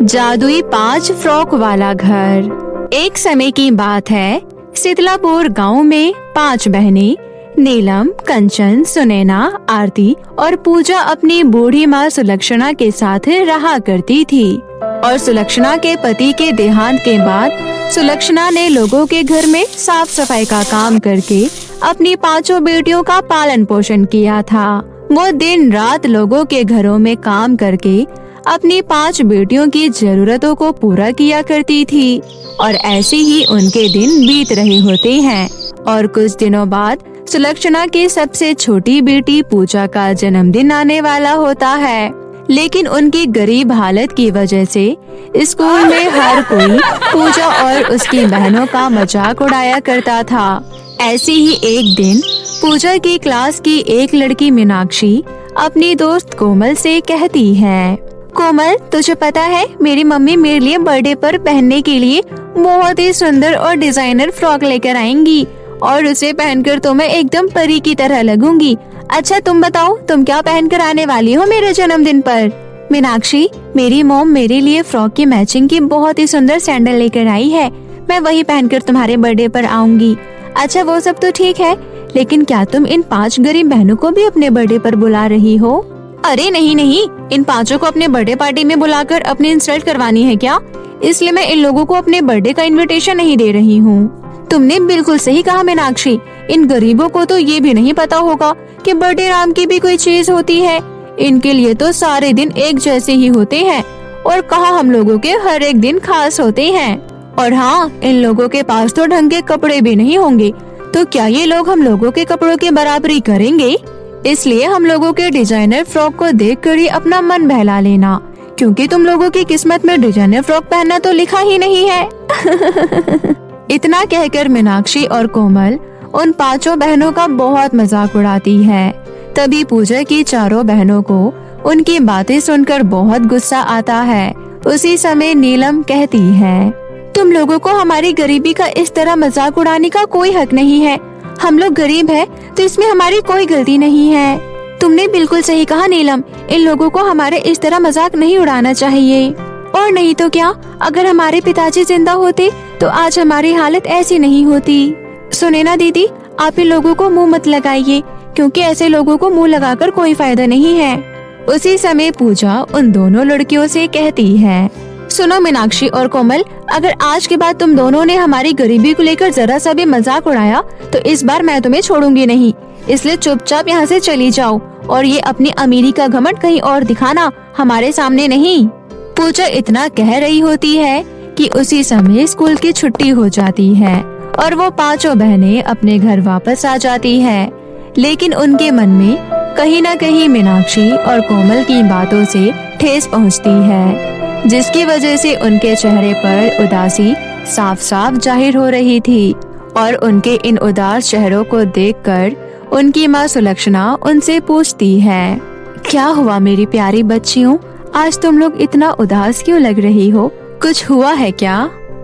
जादुई 5 फ्रॉक वाला घर। एक समय की बात है, शीतलापुर गांव में 5 बहनें नीलम, कंचन, सुनैना, आरती और पूजा अपनी बूढ़ी माँ सुलक्षणा के साथ रहा करती थी। और सुलक्षणा के पति के देहांत के बाद सुलक्षणा ने लोगों के घर में साफ सफाई का काम करके अपनी 5 बेटियों का पालन पोषण किया था। वो दिन रात लोगों के घरों में काम करके अपनी 5 बेटियों की जरूरतों को पूरा किया करती थी। और ऐसे ही उनके दिन बीत रहे होते हैं। और कुछ दिनों बाद सुलक्षणा की सबसे छोटी बेटी पूजा का जन्मदिन आने वाला होता है। लेकिन उनकी गरीब हालत की वजह से स्कूल में हर कोई पूजा और उसकी बहनों का मजाक उड़ाया करता था। ऐसे ही एक दिन पूजा की क्लास की एक लड़की मीनाक्षी अपनी दोस्त कोमल से कहती है, कोमल, तुझे पता है मेरी मम्मी मेरे लिए बर्थडे पर पहनने के लिए बहुत ही सुंदर और डिजाइनर फ्रॉक लेकर आएंगी और उसे पहनकर तो मैं एकदम परी की तरह लगूंगी। अच्छा तुम बताओ, तुम क्या पहनकर आने वाली हो मेरे जन्मदिन पर? मीनाक्षी, मेरी मॉम मेरे लिए फ्रॉक की मैचिंग की बहुत ही सुंदर सैंडल लेकर आई है। मैं वही पहनकर तुम्हारे बर्थडे पर आऊंगी। अच्छा वो सब तो ठीक है, लेकिन क्या तुम इन 5 गरीब बहनों को भी अपने बर्थडे पर बुला रही हो? अरे नहीं नहीं, इन 5 को अपने बर्थडे पार्टी में बुलाकर अपनी इंसल्ट करवानी है क्या? इसलिए मैं इन लोगों को अपने बर्थडे का इनविटेशन नहीं दे रही हूँ। तुमने बिल्कुल सही कहा मीनाक्षी, इन गरीबों को तो ये भी नहीं पता होगा कि बर्थडे नाम की भी कोई चीज होती है। इनके लिए तो सारे दिन एक जैसे ही होते हैं और कहा हम लोगों के हर एक दिन खास होते हैं। और हाँ, इन लोगों के पास तो ढंग के कपड़े भी नहीं होंगे, तो क्या ये लोग हम लोगों के कपड़ों की बराबरी करेंगे? इसलिए हम लोगों के डिजाइनर फ्रॉक को देखकर ही अपना मन बहला लेना, क्योंकि तुम लोगों की किस्मत में डिजाइनर फ्रॉक पहनना तो लिखा ही नहीं है। इतना कहकर मीनाक्षी और कोमल उन 5 बहनों का बहुत मजाक उड़ाती है। तभी पूजा की 4 बहनों को उनकी बातें सुनकर बहुत गुस्सा आता है। उसी समय नीलम कहती है, तुम लोगों को हमारी गरीबी का इस तरह मजाक उड़ाने का कोई हक नहीं है। हम लोग गरीब हैं, तो इसमें हमारी कोई गलती नहीं है। तुमने बिल्कुल सही कहा नीलम, इन लोगों को हमारे इस तरह मजाक नहीं उड़ाना चाहिए। और नहीं तो क्या, अगर हमारे पिताजी जिंदा होते तो आज हमारी हालत ऐसी नहीं होती। सुनैना दीदी, आप इन लोगों को मुंह मत लगाइए, क्योंकि ऐसे लोगों को मुंह लगाकर कोई फायदा नहीं है। उसी समय पूजा उन दोनों लड़कियों से कहती है, सुनो मीनाक्षी और कोमल, अगर आज के बाद तुम दोनों ने हमारी गरीबी को लेकर जरा सा भी मजाक उड़ाया तो इस बार मैं तुम्हें छोड़ूंगी नहीं। इसलिए चुपचाप यहाँ से चली जाओ और ये अपनी अमीरी का घमंड कहीं और दिखाना, हमारे सामने नहीं। पूजा इतना कह रही होती है कि उसी समय स्कूल की छुट्टी हो जाती है और वो 5 बहनें अपने घर वापस आ जाती है। लेकिन उनके मन में कहीं न कहीं मीनाक्षी और कोमल की बातों से ठेस पहुंचती है, जिसकी वजह से उनके चेहरे पर उदासी साफ साफ जाहिर हो रही थी। और उनके इन उदास चेहरों को देखकर उनकी माँ सुलक्षणा उनसे पूछती है, क्या हुआ मेरी प्यारी बच्चियों, आज तुम लोग इतना उदास क्यों लग रही हो? कुछ हुआ है क्या?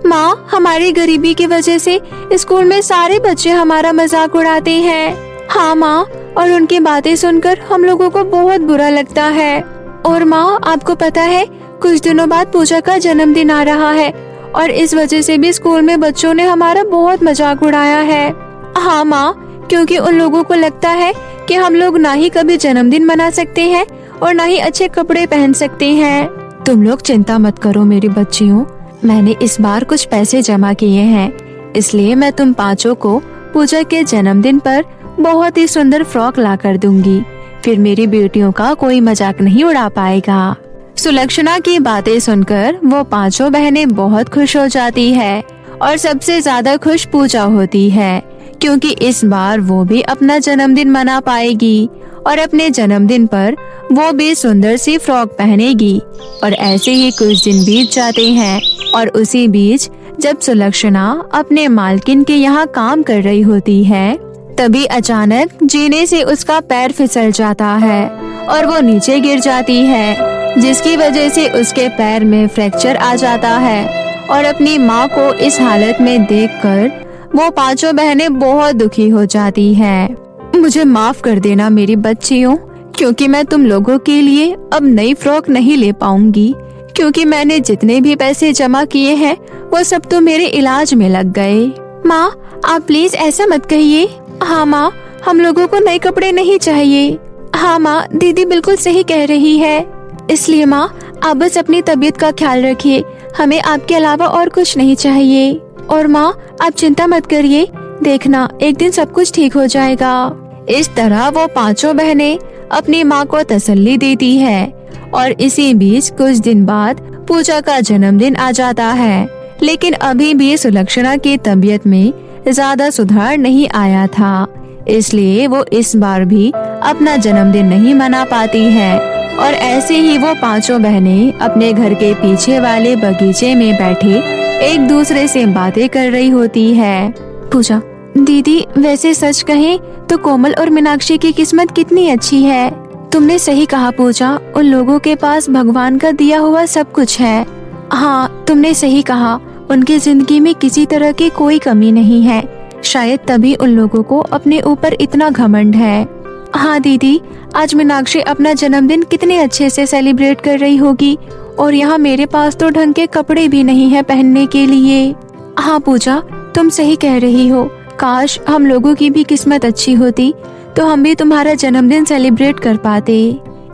माँ, हमारी गरीबी की वजह से स्कूल में सारे बच्चे हमारा मजाक उड़ाते हैं। हाँ माँ, और उनकी बातें सुनकर हम लोगों को बहुत बुरा लगता है। और माँ, आपको पता है कुछ दिनों बाद पूजा का जन्मदिन आ रहा है और इस वजह से भी स्कूल में बच्चों ने हमारा बहुत मजाक उड़ाया है। हाँ माँ, क्योंकि उन लोगों को लगता है कि हम लोग ना ही कभी जन्मदिन मना सकते हैं और ना ही अच्छे कपड़े पहन सकते हैं। तुम लोग चिंता मत करो मेरी बच्चियों, मैंने इस बार कुछ पैसे जमा किए हैं, इसलिए मैं तुम 5 को पूजा के जन्मदिन पर बहुत ही सुंदर फ्रॉक ला कर दूंगी। फिर मेरी बेटियों का कोई मजाक नहीं उड़ा पाएगा। सुलक्षणा की बातें सुनकर वो 5 बहनें बहुत खुश हो जाती है और सबसे ज्यादा खुश पूजा होती है, क्योंकि इस बार वो भी अपना जन्मदिन मना पाएगी और अपने जन्मदिन पर वो भी सुंदर सी फ्रॉक पहनेगी। और ऐसे ही कुछ दिन बीत जाते हैं और उसी बीच जब सुलक्षणा अपने मालकिन के यहाँ काम कर रही होती है, तभी अचानक जीने से उसका पैर फिसल जाता है और वो नीचे गिर जाती है, जिसकी वजह से उसके पैर में फ्रैक्चर आ जाता है। और अपनी माँ को इस हालत में देखकर वो 5 बहनें बहुत दुखी हो जाती है। मुझे माफ कर देना मेरी बच्चियों, क्योंकि मैं तुम लोगों के लिए अब नई फ्रॉक नहीं ले पाऊंगी, क्योंकि मैंने जितने भी पैसे जमा किए हैं वो सब तो मेरे इलाज में लग गए। माँ, आप प्लीज ऐसा मत कहिए। हाँ माँ, हम लोगों को नए कपड़े नहीं चाहिए। हाँ माँ, दीदी बिल्कुल सही कह रही है। इसलिए माँ, आप बस अपनी तबीयत का ख्याल रखिए, हमें आपके अलावा और कुछ नहीं चाहिए। और माँ, आप चिंता मत करिए, देखना एक दिन सब कुछ ठीक हो जाएगा। इस तरह वो पांचों बहनें अपनी माँ को तसल्ली देती है। और इसी बीच कुछ दिन बाद पूजा का जन्मदिन आ जाता है, लेकिन अभी भी सुलक्षणा की तबीयत में ज्यादा सुधार नहीं आया था, इसलिए वो इस बार भी अपना जन्मदिन नहीं मना पाती है। और ऐसे ही वो पांचों बहनें अपने घर के पीछे वाले बगीचे में बैठे एक दूसरे से बातें कर रही होती है। पूजा दीदी, वैसे सच कहें तो कोमल और मीनाक्षी की किस्मत कितनी अच्छी है। तुमने सही कहा पूजा, उन लोगों के पास भगवान का दिया हुआ सब कुछ है। हाँ, तुमने सही कहा, उनकी जिंदगी में किसी तरह की कोई कमी नहीं है, शायद तभी उन लोगों को अपने ऊपर इतना घमंड है। हाँ दीदी, आज मीनाक्षी अपना जन्मदिन कितने अच्छे से सेलिब्रेट कर रही होगी, और यहाँ मेरे पास तो ढंग के कपड़े भी नहीं है पहनने के लिए। हाँ पूजा, तुम सही कह रही हो, काश हम लोगों की भी किस्मत अच्छी होती तो हम भी तुम्हारा जन्मदिन सेलिब्रेट कर पाते।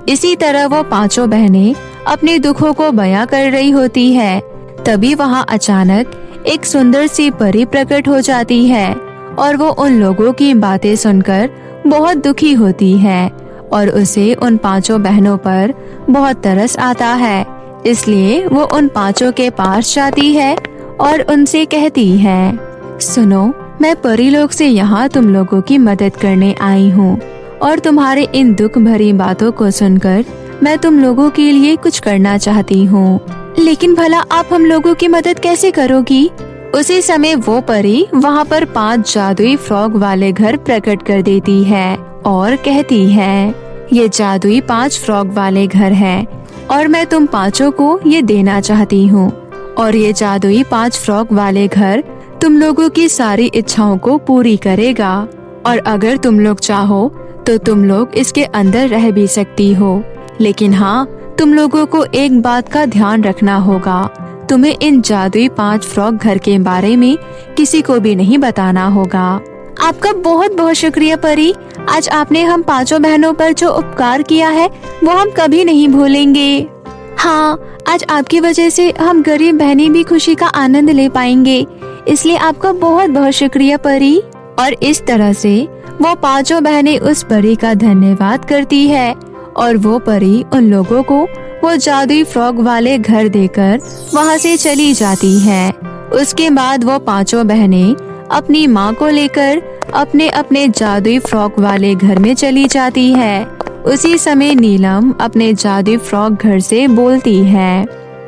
इसी तरह वो पांचों बहनें अपने दुखों को बयां कर रही होती है। तभी वहाँ अचानक एक सुंदर सी परी प्रकट हो जाती है और वो उन लोगों की बातें सुनकर बहुत दुखी होती है और उसे उन पांचों बहनों पर बहुत तरस आता है। इसलिए वो उन पांचों के पास जाती है और उनसे कहती है, सुनो, मैं परी लोक से यहाँ तुम लोगों की मदद करने आई हूँ और तुम्हारे इन दुख भरी बातों को सुनकर मैं तुम लोगों के लिए कुछ करना चाहती हूँ। लेकिन भला आप हम लोगों की मदद कैसे करोगी? उसी समय वो परी वहाँ पर 5 जादुई फ्रॉग वाले घर प्रकट कर देती है और कहती है, ये जादुई 5 फ्रॉग वाले घर हैं और मैं तुम पांचों को ये देना चाहती हूँ। और ये जादुई 5 फ्रॉग वाले घर तुम लोगों की सारी इच्छाओं को पूरी करेगा। और अगर तुम लोग चाहो तो तुम लोग इसके अंदर रह भी सकती हो, लेकिन हाँ, तुम लोगों को एक बात का ध्यान रखना होगा, तुम्हें इन जादुई 5 फ्रॉग घर के बारे में किसी को भी नहीं बताना होगा। आपका बहुत बहुत शुक्रिया परी, आज आपने हम पांचों बहनों पर जो उपकार किया है वो हम कभी नहीं भूलेंगे। हाँ, आज आपकी वजह से हम गरीब बहनें भी खुशी का आनंद ले पाएंगे, इसलिए आपका बहुत बहुत शुक्रिया परी। और इस तरह से वो पांचों बहनें उस परी का धन्यवाद करती है और वो परी उन लोगों को वो जादुई फ्रॉग वाले घर देकर वहाँ से चली जाती है। उसके बाद वो पांचों बहनें अपनी माँ को लेकर अपने अपने जादुई फ्रॉग वाले घर में चली जाती है। उसी समय नीलम अपने जादुई फ्रॉग घर से बोलती है,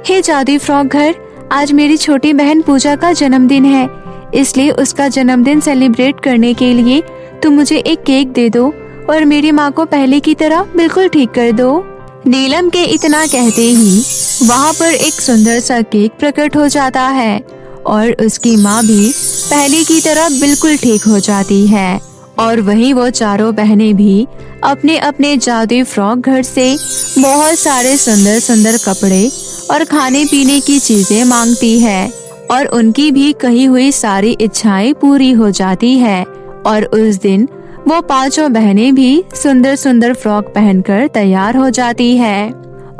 हे जादुई फ्रॉग घर, आज मेरी छोटी बहन पूजा का जन्मदिन है, इसलिए उसका जन्मदिन सेलिब्रेट करने के लिए तुम मुझे एक केक दे दो और मेरी माँ को पहले की तरह बिल्कुल ठीक कर दो। नीलम के इतना कहते ही वहाँ पर एक सुंदर सा केक प्रकट हो जाता है और उसकी माँ भी पहले की तरह बिल्कुल ठीक हो जाती है। और वहीं वो चारों बहनें भी अपने अपने जादुई फ्रॉग घर से बहुत सारे सुंदर सुंदर कपड़े और खाने पीने की चीजें मांगती है और उनकी भी कही हुई सारी इच्छाएं पूरी हो जाती है। और उस दिन वो पांचों बहनें भी सुंदर सुंदर फ्रॉक पहनकर तैयार हो जाती है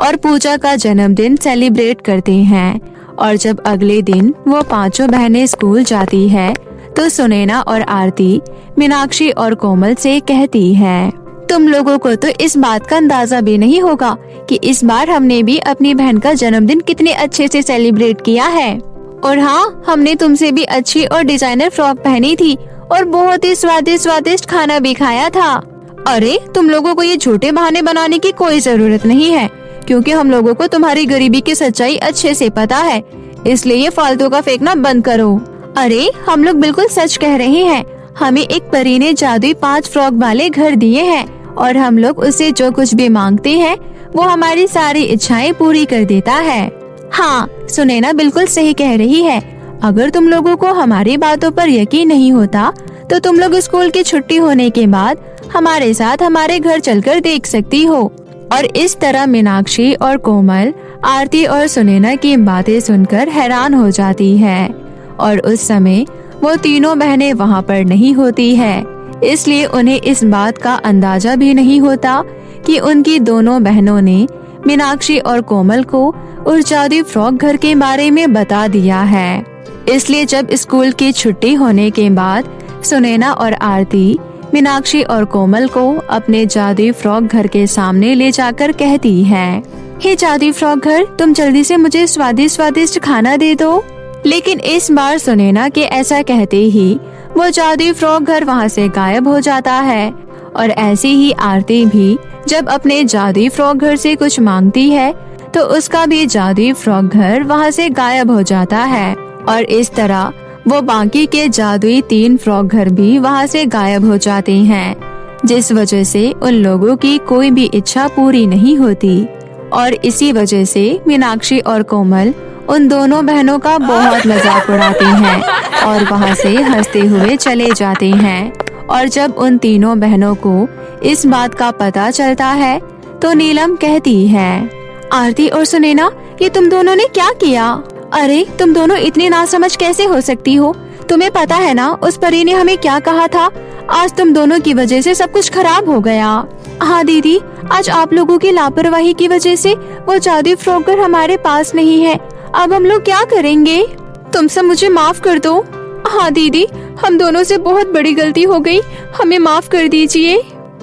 और पूजा का जन्मदिन सेलिब्रेट करते हैं। और जब अगले दिन वो पांचों बहनें स्कूल जाती है तो सुनैना और आरती मीनाक्षी और कोमल से कहती है, तुम लोगों को तो इस बात का अंदाजा भी नहीं होगा कि इस बार हमने भी अपनी बहन का जन्मदिन कितने अच्छे से सेलिब्रेट किया है। और हाँ, हमने तुमसे भी अच्छी और डिजाइनर फ्रॉक पहनी थी और बहुत ही स्वादिष्ट खाना भी खाया था। अरे, तुम लोगों को ये झूठे बहाने बनाने की कोई जरूरत नहीं है, क्योंकि हम लोगों को तुम्हारी गरीबी की सच्चाई अच्छे से पता है, इसलिए ये फालतू का फेंकना बंद करो। अरे, हम लोग बिल्कुल सच कह रहे हैं, हमें एक परी ने जादुई 5 फ्रॉक वाले घर दिए हैं और हम लोग उससे जो कुछ भी मांगते हैं वो हमारी सारी इच्छाएं पूरी कर देता है। हाँ, सुनैना बिल्कुल सही कह रही है। अगर तुम लोगों को हमारी बातों पर यकीन नहीं होता तो तुम लोग स्कूल की छुट्टी होने के बाद हमारे साथ हमारे घर चलकर देख सकती हो। और इस तरह मीनाक्षी और कोमल आरती और सुनैना की बातें सुनकर हैरान हो जाती है और उस समय वो तीनों बहनें वहाँ पर नहीं होती है, इसलिए उन्हें इस बात का अंदाजा भी नहीं होता कि उनकी दोनों बहनों ने मीनाक्षी और कोमल को उस जादुई फ्रॉक घर के बारे में बता दिया है। इसलिए जब स्कूल की छुट्टी होने के बाद सुनैना और आरती मीनाक्षी और कोमल को अपने जादुई फ्रॉक घर के सामने ले जाकर कहती है, हे जादुई फ्रॉक घर, तुम जल्दी से मुझे स्वादिष्ट स्वादिष्ट खाना दे दो। लेकिन इस बार सुनैना के ऐसा कहते ही वो जादुई फ्रॉक घर वहाँ से गायब हो जाता है और ऐसी ही आरती भी जब अपने जादुई फ्रॉक घर से कुछ मांगती है तो उसका भी जादुई फ्रॉक घर वहाँ से गायब हो जाता है और इस तरह वो बाकी के जादुई 3 फ्रॉक घर भी वहाँ से गायब हो जाते हैं, जिस वजह से उन लोगों की कोई भी इच्छा पूरी नहीं होती और इसी वजह से मीनाक्षी और कोमल उन दोनों बहनों का बहुत मजाक उड़ाती हैं और वहाँ से हंसते हुए चले जाते हैं। और जब उन तीनों बहनों को इस बात का पता चलता है तो नीलम कहती है, आरती और सुनैना, ये तुम दोनों ने क्या किया? अरे तुम दोनों इतनी नासमझ कैसे हो सकती हो? तुम्हें पता है ना उस परी ने हमें क्या कहा था? आज तुम दोनों की वजह से सब कुछ खराब हो गया। हाँ दीदी, आज आप लोगों की लापरवाही की वजह से वो जादुई फ्रॉक घर हमारे पास नहीं है। अब हम लोग क्या करेंगे? तुम सब मुझे माफ कर दो। हाँ दीदी, हम दोनों से बहुत बड़ी गलती हो गई, हमें माफ कर दीजिए।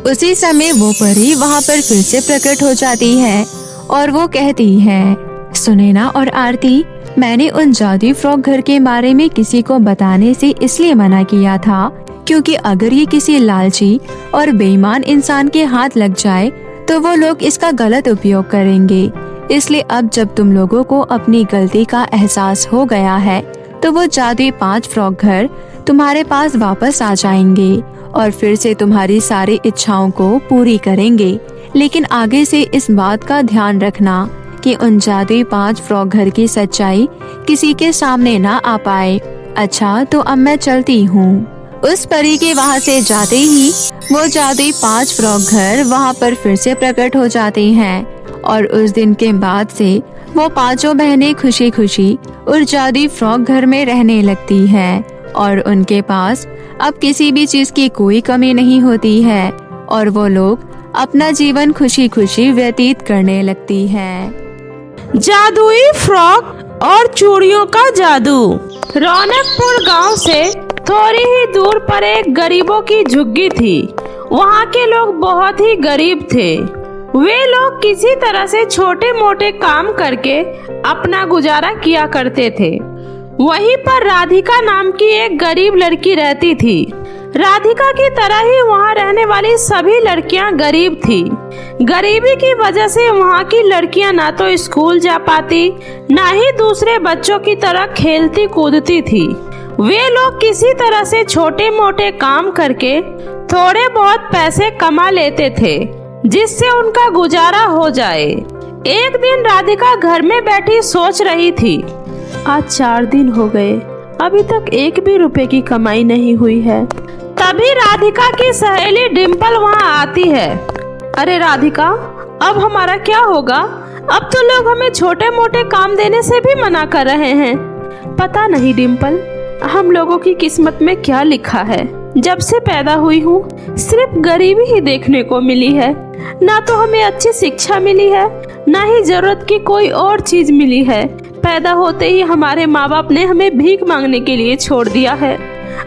उसी समय वो परी वहाँ पर फिर से प्रकट हो जाती है और वो कहती है, सुनैना और आरती, मैंने उन जादुई फ्रॉक घर के बारे में किसी को बताने से इसलिए मना किया था क्योंकि अगर ये किसी लालची और बेईमान इंसान के हाथ लग जाए तो वो लोग इसका गलत उपयोग करेंगे। इसलिए अब जब तुम लोगों को अपनी गलती का एहसास हो गया है तो वो जादुई 5 फ्रॉक घर तुम्हारे पास वापस आ जाएंगे और फिर से तुम्हारी सारी इच्छाओं को पूरी करेंगे। लेकिन आगे से इस बात का ध्यान रखना कि उन जादुई 5 फ्रॉक घर की सच्चाई किसी के सामने ना आ पाए। अच्छा, तो अब मैं चलती हूँ। उस परी के वहाँ से जाते ही वो जादुई 5 फ्रॉक घर वहाँ पर फिर से प्रकट हो जाते हैं और उस दिन के बाद से वो 5 बहनें खुशी खुशी उस जादुई फ्रॉक घर में रहने लगती है और उनके पास अब किसी भी चीज की कोई कमी नहीं होती है और वो लोग अपना जीवन खुशी खुशी व्यतीत करने लगती है। जादुई फ्रॉक और चूड़ियों का जादू। रौनकपुर गांव से थोड़ी ही दूर पर एक गरीबों की झुग्गी थी। वहां के लोग बहुत ही गरीब थे। वे लोग किसी तरह से छोटे मोटे काम करके अपना गुजारा किया करते थे। वहीं पर राधिका नाम की एक गरीब लड़की रहती थी। राधिका की तरह ही वहाँ रहने वाली सभी लड़कियाँ गरीब थी। गरीबी की वजह से वहाँ की लड़कियाँ ना तो स्कूल जा पाती, ना ही दूसरे बच्चों की तरह खेलती कूदती थी। वे लोग किसी तरह से छोटे मोटे काम करके थोड़े बहुत पैसे कमा लेते थे, जिससे उनका गुजारा हो जाए। एक दिन राधिका घर में बैठी सोच रही थी, आज 4 दिन हो गए, अभी तक 1 भी रुपए की कमाई नहीं हुई है। तभी राधिका की सहेली डिम्पल वहाँ आती है। अरे राधिका, अब हमारा क्या होगा? अब तो लोग हमें छोटे मोटे काम देने से भी मना कर रहे हैं। पता नहीं डिम्पल, हम लोगों की किस्मत में क्या लिखा है। जब से पैदा हुई हूँ सिर्फ गरीबी ही देखने को मिली है। ना तो हमें अच्छी शिक्षा मिली है, ना ही जरूरत की कोई और चीज मिली है। पैदा होते ही हमारे माँ बाप ने हमें भीख मांगने के लिए छोड़ दिया है।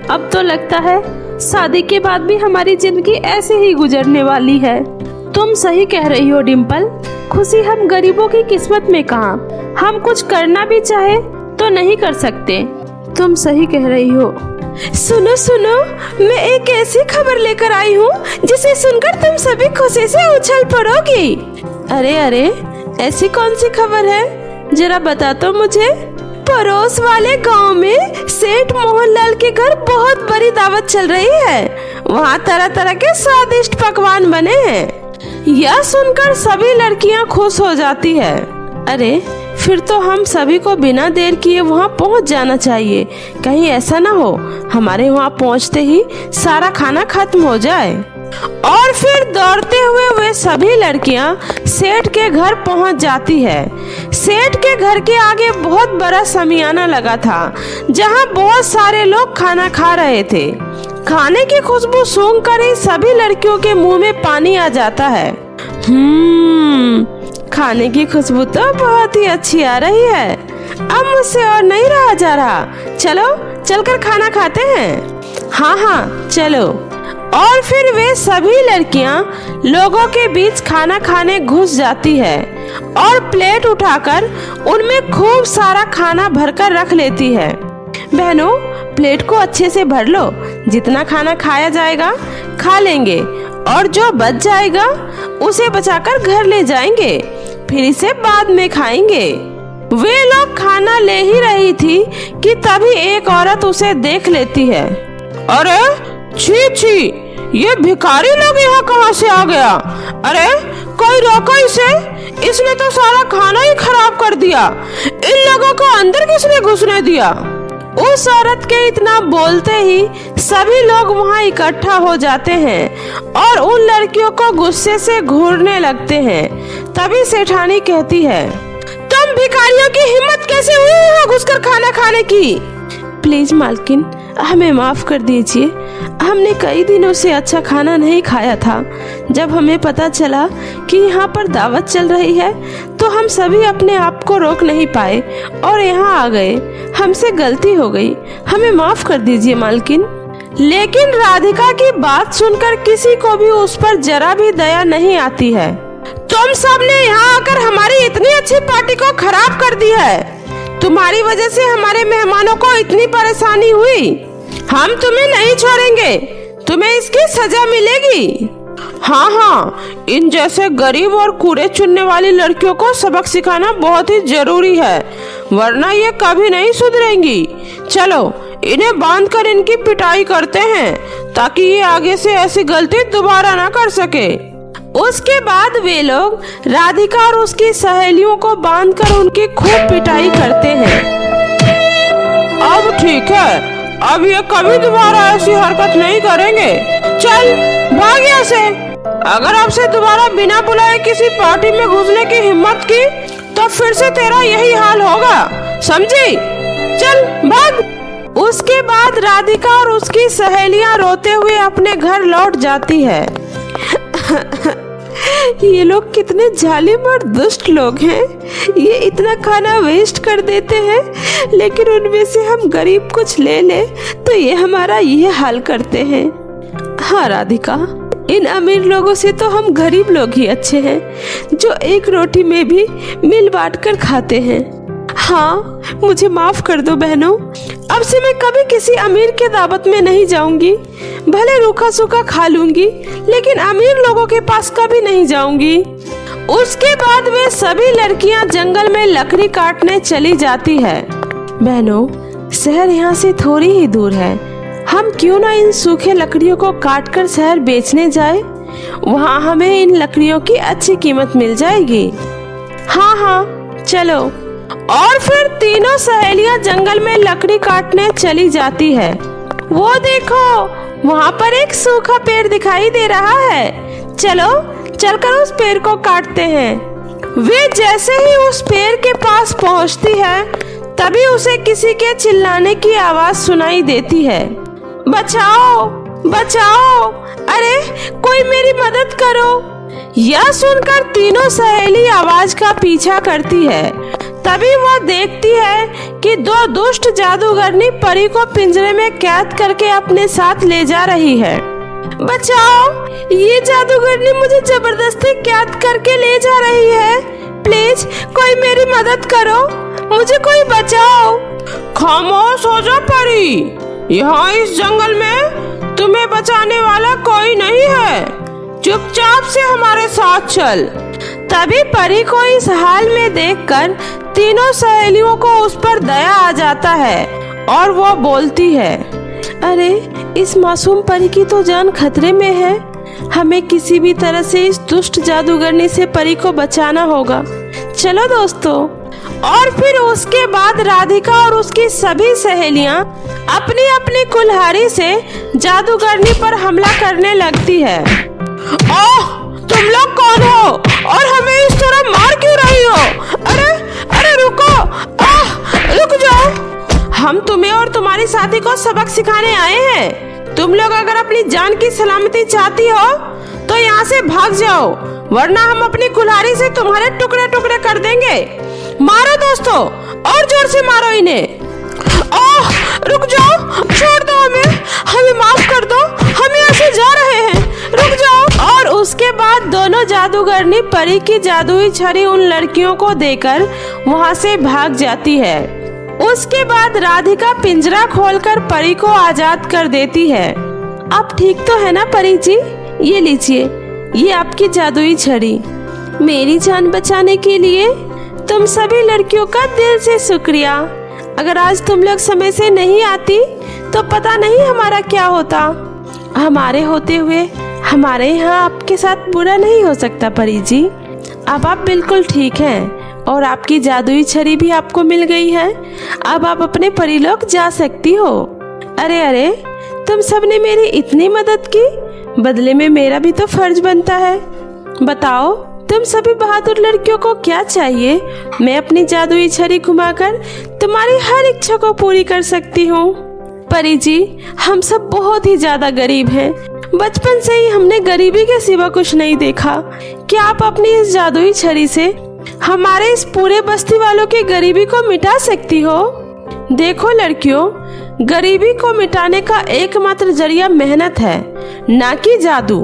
अब तो लगता है शादी के बाद भी हमारी जिंदगी ऐसे ही गुजरने वाली है। तुम सही कह रही हो डिम्पल, खुशी हम गरीबों की किस्मत में कहाँ। हम कुछ करना भी चाहे तो नहीं कर सकते। तुम सही कह रही हो। सुनो सुनो, मैं एक ऐसी खबर लेकर आई हूँ जिसे सुनकर तुम सभी खुशी से उछल पड़ोगी। अरे अरे, ऐसी कौन सी खबर है, जरा बता तो मुझे। पड़ोस वाले गांव में सेठ मोहनलाल के घर बहुत बड़ी दावत चल रही है। वहाँ तरह तरह के स्वादिष्ट पकवान बने हैं। यह सुनकर सभी लड़कियाँ खुश हो जाती है। अरे फिर तो हम सभी को बिना देर किए वहाँ पहुँच जाना चाहिए। कहीं ऐसा ना हो हमारे वहाँ पहुँचते ही सारा खाना खत्म हो जाए। और फिर दौड़ते हुए वे सभी लड़कियां सेठ के घर पहुंच जाती है। सेठ के घर के आगे बहुत बड़ा शमियाना लगा था, जहां बहुत सारे लोग खाना खा रहे थे। खाने की खुशबू सूंघकर ही सभी लड़कियों के मुंह में पानी आ जाता है। खाने की खुशबू तो बहुत ही अच्छी आ रही है। अब मुझसे और नहीं रहा जा रहा। चलो चलकर खाना खाते हैं। हाँ चलो। और फिर वे सभी लड़कियां लोगों के बीच खाना खाने घुस जाती है और प्लेट उठाकर उनमें खूब सारा खाना भरकर रख लेती है। बहनों, प्लेट को अच्छे से भर लो। जितना खाना खाया जाएगा खा लेंगे और जो बच जाएगा उसे बचाकर घर ले जाएंगे, फिर इसे बाद में खाएंगे। वे लोग खाना ले ही रही थी कि तभी एक औरत उसे देख लेती है। अरे छी छी, ये भिखारी लोग यहाँ कहाँ से आ गया? अरे कोई रोको इसे, इसने तो सारा खाना ही खराब कर दिया। इन लोगों को अंदर किसने घुसने दिया? उस औरत के इतना बोलते ही सभी लोग वहाँ इकट्ठा हो जाते हैं और उन लड़कियों को गुस्से से घूरने लगते हैं। तभी सेठानी कहती है, तुम भिखारियों की हिम्मत कैसे हुई यहाँ घुसकर खाना खाने की? प्लीज मालकिन, हमें माफ कर दीजिए। हमने कई दिनों से अच्छा खाना नहीं खाया था। जब हमें पता चला कि यहाँ पर दावत चल रही है तो हम सभी अपने आप को रोक नहीं पाए और यहाँ आ गए। हमसे गलती हो गई, हमें माफ कर दीजिए मालकिन। लेकिन राधिका की बात सुनकर किसी को भी उस पर जरा भी दया नहीं आती है। तुम सब ने यहाँ आकर हमारी इतनी अच्छी पार्टी को खराब कर दी है। तुम्हारी वजह से हमारे मेहमानों को इतनी परेशानी हुई। हम तुम्हें नहीं छोड़ेंगे, तुम्हें इसकी सजा मिलेगी। हाँ, इन जैसे गरीब और कूड़े चुनने वाली लड़कियों को सबक सिखाना बहुत ही जरूरी है, वरना ये कभी नहीं सुधरेंगी। चलो इन्हें बांधकर इनकी पिटाई करते हैं ताकि ये आगे से ऐसी गलती दोबारा ना कर सके। उसके बाद वे लोग राधिका और उसकी सहेलियों को बांधकर उनकी खूब पिटाई करते हैं। अब ठीक है, अब ये कभी दोबारा ऐसी हरकत नहीं करेंगे। चल भाग यहाँ से। अगर आपसे दोबारा बिना बुलाए किसी पार्टी में घुसने की हिम्मत की तो फिर से तेरा यही हाल होगा, समझी? चल भाग। उसके बाद राधिका और उसकी सहेलियां रोते हुए अपने घर लौट जाती है। ये लोग कितने जालिम और दुष्ट लोग हैं। ये इतना खाना वेस्ट कर देते हैं, लेकिन उनमें से हम गरीब कुछ ले ले तो ये हमारा ये हाल करते हैं। हाँ राधिका, इन अमीर लोगों से तो हम गरीब लोग ही अच्छे हैं, जो एक रोटी में भी मिल बांट कर खाते हैं। हाँ, मुझे माफ कर दो बहनों। अब से मैं कभी किसी अमीर के दावत में नहीं जाऊंगी। भले रूखा सूखा खा लूंगी, लेकिन अमीर लोगों के पास कभी नहीं जाऊंगी। उसके बाद वे सभी लड़कियां जंगल में लकड़ी काटने चली जाती है। बहनों, शहर यहाँ से थोड़ी ही दूर है। हम क्यों ना इन सूखे लकड़ियों को काटकर शहर बेचने जाए? वहाँ हमें इन लकड़ियों की अच्छी कीमत मिल जाएगी। हाँ चलो। और फिर तीनों सहेलियां जंगल में लकड़ी काटने चली जाती है। वो देखो, वहाँ पर एक सूखा पेड़ दिखाई दे रहा है। चलो चलकर उस पेड़ को काटते हैं। वे जैसे ही उस पेड़ के पास पहुँचती है, तभी उसे किसी के चिल्लाने की आवाज सुनाई देती है। बचाओ बचाओ, अरे कोई मेरी मदद करो। यह सुनकर तीनों सहेली आवाज का पीछा करती है। तभी वो देखती है कि दो दुष्ट जादूगरनी परी को पिंजरे में कैद करके अपने साथ ले जा रही है। बचाओ, ये जादूगरनी मुझे जबरदस्ती कैद करके ले जा रही है। प्लीज कोई मेरी मदद करो, मुझे कोई बचाओ। खामोश हो जा परी, यहाँ इस जंगल में तुम्हें बचाने वाला कोई नहीं है। चुपचाप से हमारे साथ चल। तभी परी को इस हाल में देखकर तीनों सहेलियों को उस पर दया आ जाता है और वो बोलती है, अरे इस मासूम परी की तो जान खतरे में है। हमें किसी भी तरह से इस दुष्ट जादूगरनी से परी को बचाना होगा। चलो दोस्तों। और फिर उसके बाद राधिका और उसकी सभी सहेलियां अपनी अपनी कुल्हाड़ी से जादूगरनी पर हमला करने लगती है। ओह, तुम लोग कौन हो और हमें इस तरह मार क्यों रही हो? अरे अरे रुको, रुक जाओ। हम तुम्हें और तुम्हारी साथी को सबक सिखाने आए हैं। तुम लोग अगर अपनी जान की सलामती चाहती हो तो यहाँ से भाग जाओ, वरना हम अपनी कुल्हाड़ी से तुम्हारे टुकड़े टुकड़े कर देंगे। मारो दोस्तों, और जोर से मारो इन्हें। ओह, रुक जाओ, छोड़ दो हमें माफ कर दो, हम यहाँ से जा रहे हैं, रुक जाओ। और उसके बाद दोनों जादूगरनी परी की जादुई छड़ी उन लड़कियों को देकर वहाँ से भाग जाती है। उसके बाद राधिका पिंजरा खोलकर परी को आजाद कर देती है। आप ठीक तो है ना परी जी? ये लीजिए, ये आपकी जादुई छड़ी। मेरी जान बचाने के लिए तुम सभी लड़कियों का दिल से शुक्रिया। अगर आज तुम लोग समय से नहीं आती तो पता नहीं हमारा क्या होता। हमारे होते हुए हमारे यहाँ आपके साथ बुरा नहीं हो सकता परी जी। अब आप बिल्कुल ठीक हैं और आपकी जादुई छड़ी भी आपको मिल गई है। अब आप अपने परिलोक जा सकती हो। अरे अरे, तुम सबने मेरी इतनी मदद की, बदले में मेरा भी तो फर्ज बनता है। बताओ, तुम सभी बहादुर लड़कियों को क्या चाहिए? मैं अपनी जादुई छड़ी घुमाकर तुम्हारी हर इच्छा को पूरी कर सकती हूँ। परी जी, हम सब बहुत ही ज्यादा गरीब हैं। बचपन से ही हमने गरीबी के सिवा कुछ नहीं देखा। क्या आप अपनी इस जादुई छड़ी से हमारे इस पूरे बस्ती वालों की गरीबी को मिटा सकती हो? देखो लड़कियों, गरीबी को मिटाने का एकमात्र जरिया मेहनत है, ना कि जादू।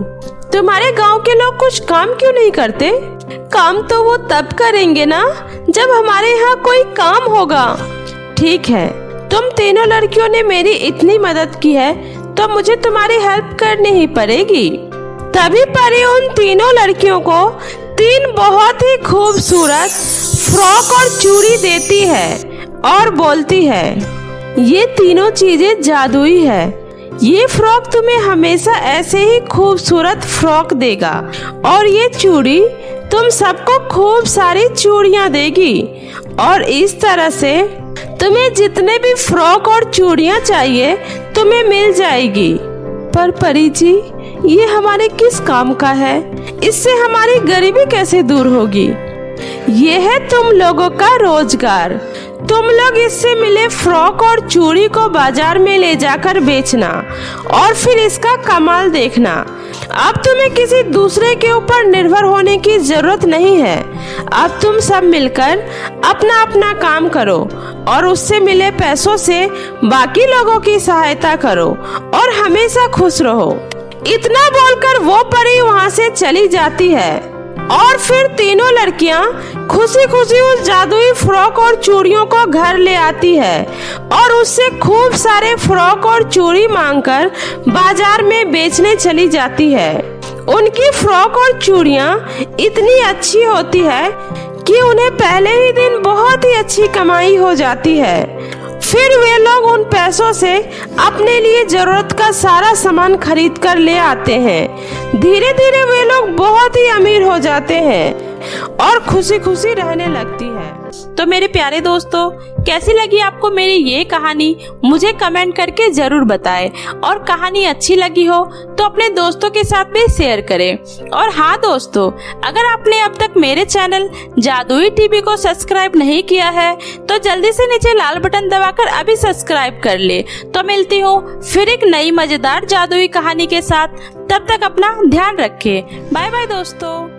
तुम्हारे गांव के लोग कुछ काम क्यों नहीं करते? काम तो वो तब करेंगे ना जब हमारे यहाँ कोई काम होगा। ठीक है, तुम तीनों लड़कियों ने मेरी इतनी मदद की है तो मुझे तुम्हारी हेल्प करनी ही पड़ेगी। तभी परी उन तीनों लड़कियों को 3 बहुत ही खूबसूरत फ्रॉक और चूड़ी देती है और बोलती है, ये तीनों चीजें जादुई है। ये फ्रॉक तुम्हें हमेशा ऐसे ही खूबसूरत फ्रॉक देगा और ये चूड़ी तुम सबको खूब सारी चूड़ियाँ देगी और इस तरह से तुम्हें जितने भी फ्रॉक और चूड़ियाँ चाहिए तुम्हें मिल जाएगी। पर परी जी, ये हमारे किस काम का है? इससे हमारी गरीबी कैसे दूर होगी? ये है तुम लोगों का रोजगार। तुम लोग इससे मिले फ्रॉक और चूड़ी को बाजार में ले जाकर बेचना और फिर इसका कमाल देखना। अब तुम्हें किसी दूसरे के ऊपर निर्भर होने की जरूरत नहीं है। अब तुम सब मिलकर अपना अपना काम करो और उससे मिले पैसों से बाकी लोगों की सहायता करो और हमेशा खुश रहो। इतना बोलकर वो परी वहाँ से चली जाती है और फिर तीनों लड़कियां खुशी खुशी उस जादुई फ्रॉक और चूड़ियों को घर ले आती है और उससे खूब सारे फ्रॉक और चूड़ी मांगकर बाजार में बेचने चली जाती है। उनकी फ्रॉक और चूड़ियां इतनी अच्छी होती है कि उन्हें पहले ही दिन बहुत ही अच्छी कमाई हो जाती है। फिर वे लोग उन पैसों से अपने लिए जरूरत का सारा सामान खरीद कर ले आते हैं। धीरे धीरे वे लोग बहुत ही अमीर हो जाते हैं और खुशी खुशी रहने लगती है। तो मेरे प्यारे दोस्तों, कैसी लगी आपको मेरी ये कहानी? मुझे कमेंट करके जरूर बताएं और कहानी अच्छी लगी हो तो अपने दोस्तों के साथ भी शेयर करें। और हाँ दोस्तों, अगर आपने अब तक मेरे चैनल जादुई टीवी को सब्सक्राइब नहीं किया है तो जल्दी से नीचे लाल बटन दबाकर अभी सब्सक्राइब कर ले। तो मिलती हूँ फिर एक नई मजेदार जादुई कहानी के साथ। तब तक अपना ध्यान रखें। बाय बाय दोस्तों।